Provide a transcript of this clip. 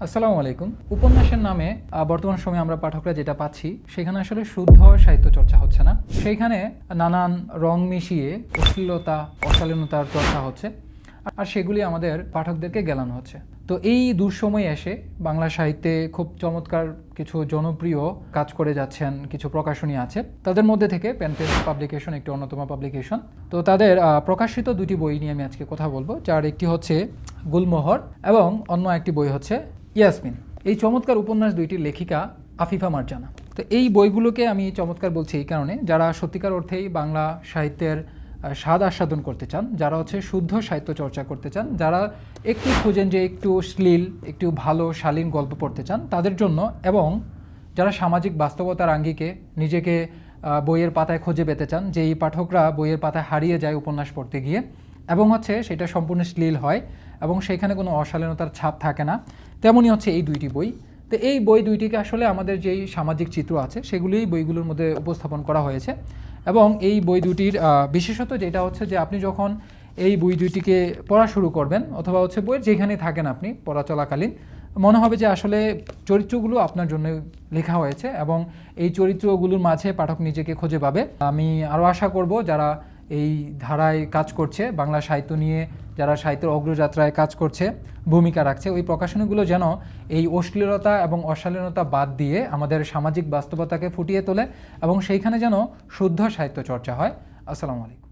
আসসালামু আলাইকুম। উপন্যাসের নামে বর্তমান সময়ে আমরা পাঠকরা যেটা পাচ্ছি সেখানে আসলে শুদ্ধ সাহিত্য চর্চা হচ্ছে না। সেইখানে নানান রং মিশিয়ে অশ্লীলতা অশালীনতার চর্চা হচ্ছে, আর সেগুলি আমাদের পাঠকদেরকে গেলানো হচ্ছে। তো এই দুঃসময়ে এসে বাংলা সাহিত্যে খুব চমৎকার কিছু জনপ্রিয় কাজ করে যাচ্ছেন কিছু প্রকাশনী আছে। তাদের মধ্যে থেকে পেনপেজ পাবলিকেশন একটি অন্যতম পাবলিকেশন। তো তাদের প্রকাশিত দুটি বই নিয়ে আমি আজকে কথা বলবো, যার একটি হচ্ছে গুলমোহর এবং অন্য একটি বই হচ্ছে ইয়াসমিন। এই চমৎকার উপন্যাস দুইটির লেখিকা আফিফা মারজানা। তো এই বইগুলোকে আমি চমৎকার বলছি এই কারণে, যারা সত্যিকার অর্থেই বাংলা সাহিত্যের স্বাদ আস্বাদন করতে চান, যারা হচ্ছে শুদ্ধ সাহিত্য চর্চা করতে চান, যারা একটু খুঁজেন যে একটু শ্লীল একটু ভালো শালীন গল্প পড়তে চান তাদের জন্য, এবং যারা সামাজিক বাস্তবতার আঙ্গিকে নিজেকে বইয়ের পাতায় খুঁজে পেতে চান, যে এই পাঠকরা বইয়ের পাতায় হারিয়ে যায় উপন্যাস পড়তে গিয়ে, এবং হচ্ছে সেটা সম্পূর্ণ শ্লীল হয় এবং সেখানে কোনো অশালীনতার ছাপ থাকে না, তেমনই হচ্ছে এই দুইটি বই। তো এই বই দুইটিকে আসলে আমাদের যেই সামাজিক চিত্র আছে সেগুলি বইগুলোর মধ্যে উপস্থাপন করা হয়েছে। এবং এই বই দুটির বিশেষত যেটা হচ্ছে যে আপনি যখন এই বই দুটিকে পড়া শুরু করবেন, অথবা হচ্ছে বইয়ের যেখানেই থাকেন আপনি পড়া চলাকালীন, মনে হবে যে আসলে চরিত্রগুলো আপনার জন্য লেখা হয়েছে এবং এই চরিত্রগুলোর মাঝে পাঠক নিজেকে খুঁজে পাবে। আমি আরও আশা করব যারা এই ধারায় কাজ করছে, বাংলা সাহিত্য নিয়ে যারা সাহিত্যের অগ্রযাত্রায় কাজ করছে, ভূমিকা রাখছে, ওই প্রকাশনীগুলো যেন এই অশ্লীলতা এবং অশালীনতা বাদ দিয়ে আমাদের সামাজিক বাস্তবতাকে ফুটিয়ে তোলে এবং সেইখানে যেন শুদ্ধ সাহিত্য চর্চা হয়। আসসালামু আলাইকুম।